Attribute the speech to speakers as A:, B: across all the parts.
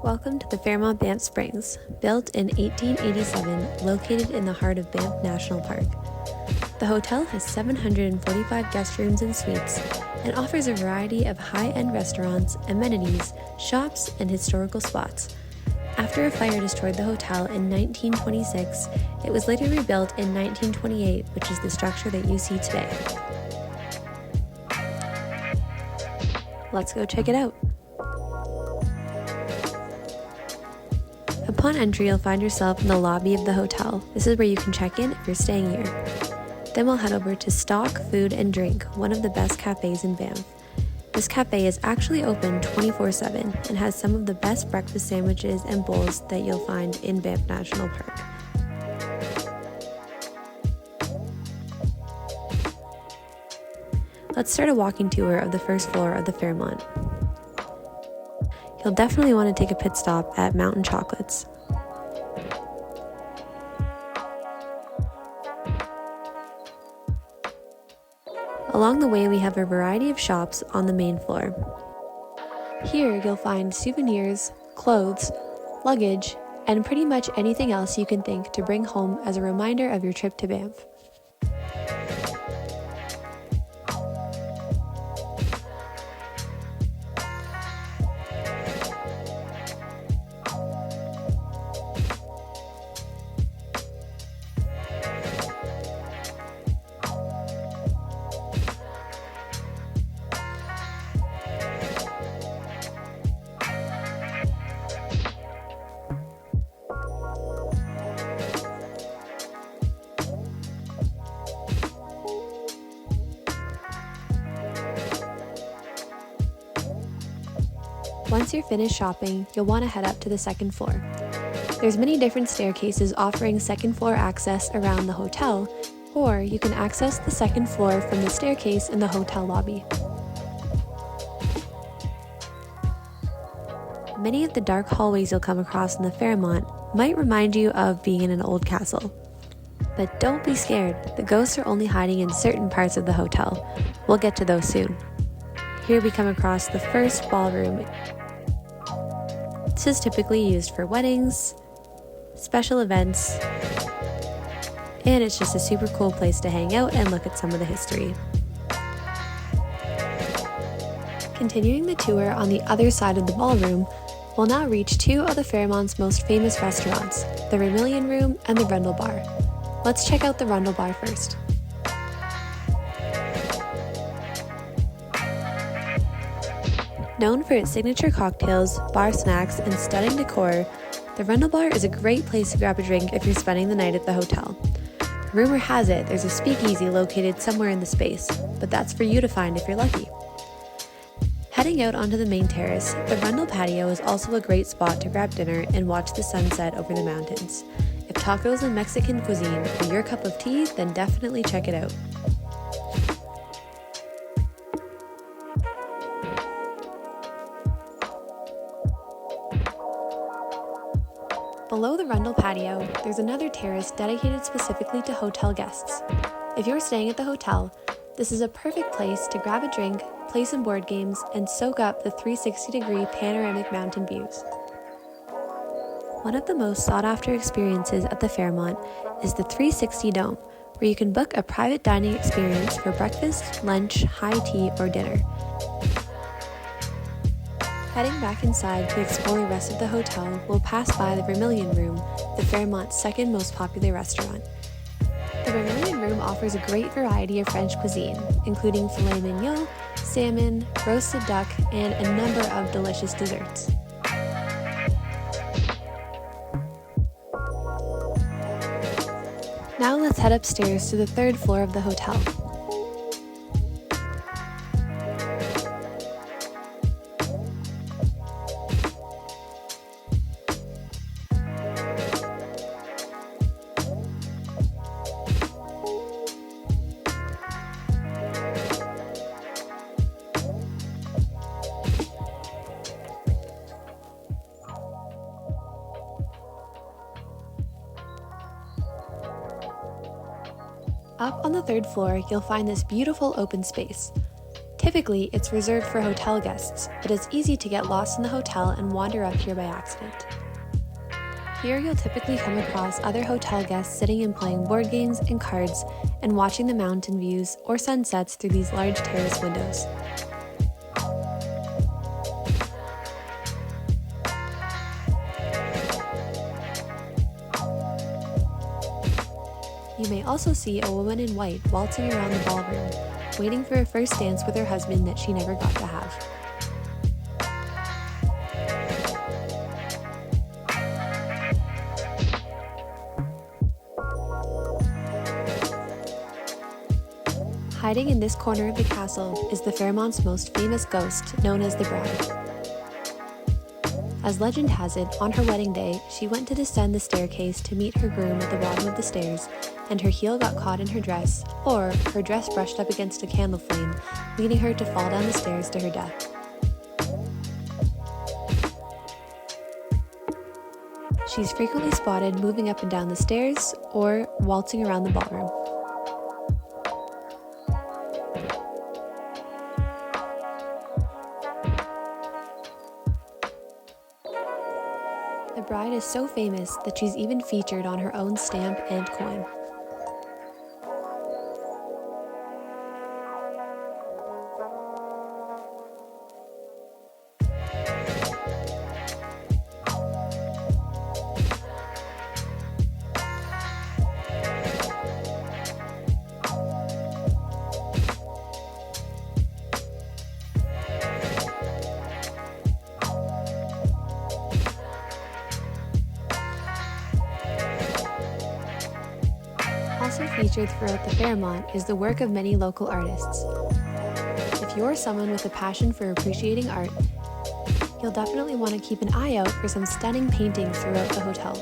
A: Welcome to the Fairmont Banff Springs, built in 1887, located in the heart of Banff National Park. The hotel has 745 guest rooms and suites and offers a variety of high-end restaurants, amenities, shops, and historical spots. After a fire destroyed the hotel in 1926, it was later rebuilt in 1928, which is the structure that you see today. Let's go check it out. Upon entry, you'll find yourself in the lobby of the hotel. This is where you can check in if you're staying here. Then we'll head over to Stock Food and Drink, one of the best cafes in Banff. This cafe is actually open 24/7 and has some of the best breakfast sandwiches and bowls that you'll find in Banff National Park. Let's start a walking tour of the first floor of the Fairmont. You'll definitely want to take a pit stop at Mountain Chocolates. Along the way, we have a variety of shops on the main floor. Here, you'll find souvenirs, clothes, luggage, and pretty much anything else you can think to bring home as a reminder of your trip to Banff. Once you're finished shopping, you'll want to head up to the second floor. There's many different staircases offering second floor access around the hotel, or you can access the second floor from the staircase in the hotel lobby. Many of the dark hallways you'll come across in the Fairmont might remind you of being in an old castle. But don't be scared, the ghosts are only hiding in certain parts of the hotel. We'll get to those soon. Here we come across the first ballroom. This is typically used for weddings, special events, and it's just a super cool place to hang out and look at some of the history. Continuing the tour on the other side of the ballroom, we'll now reach two of the Fairmont's most famous restaurants, the Vermilion Room and the Rundle Bar. Let's check out the Rundle Bar first. Known for its signature cocktails, bar snacks, and stunning decor, the Rundle Bar is a great place to grab a drink if you're spending the night at the hotel. Rumor has it there's a speakeasy located somewhere in the space, but that's for you to find if you're lucky. Heading out onto the main terrace, the Rundle patio is also a great spot to grab dinner and watch the sunset over the mountains. If tacos and Mexican cuisine are your cup of tea, then definitely check it out. Below the Rundle patio, there's another terrace dedicated specifically to hotel guests. If you're staying at the hotel, this is a perfect place to grab a drink, play some board games, and soak up the 360-degree panoramic mountain views. One of the most sought-after experiences at the Fairmont is the 360 Dome, where you can book a private dining experience for breakfast, lunch, high tea, or dinner. Heading back inside to explore the rest of the hotel, we'll pass by the Vermilion Room, the Fairmont's second most popular restaurant. The Vermilion Room offers a great variety of French cuisine, including filet mignon, salmon, roasted duck, and a number of delicious desserts. Now let's head upstairs to the third floor of the hotel. Up on the third floor, you'll find this beautiful open space. Typically, it's reserved for hotel guests, but it's easy to get lost in the hotel and wander up here by accident. Here you'll typically come across other hotel guests sitting and playing board games and cards and watching the mountain views or sunsets through these large terrace windows. You may also see a woman in white waltzing around the ballroom, waiting for a first dance with her husband that she never got to have. Hiding in this corner of the castle is the Fairmont's most famous ghost, known as the Bride. As legend has it, on her wedding day, she went to descend the staircase to meet her groom at the bottom of the stairs, and her heel got caught in her dress, or her dress brushed up against a candle flame, leading her to fall down the stairs to her death. She's frequently spotted moving up and down the stairs, or waltzing around the ballroom. The bride is so famous that she's even featured on her own stamp and coin. Also featured throughout the Fairmont is the work of many local artists. If you're someone with a passion for appreciating art, you'll definitely want to keep an eye out for some stunning paintings throughout the hotel.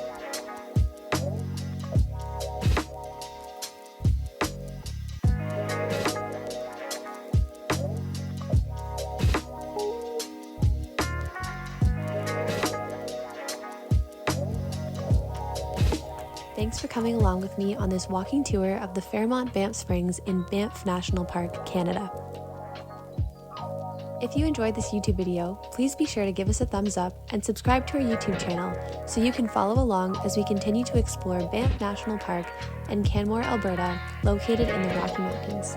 A: Thanks for coming along with me on this walking tour of the Fairmont Banff Springs in Banff National Park, Canada. If you enjoyed this YouTube video, please be sure to give us a thumbs up and subscribe to our YouTube channel so you can follow along as we continue to explore Banff National Park and Canmore, Alberta, located in the Rocky Mountains.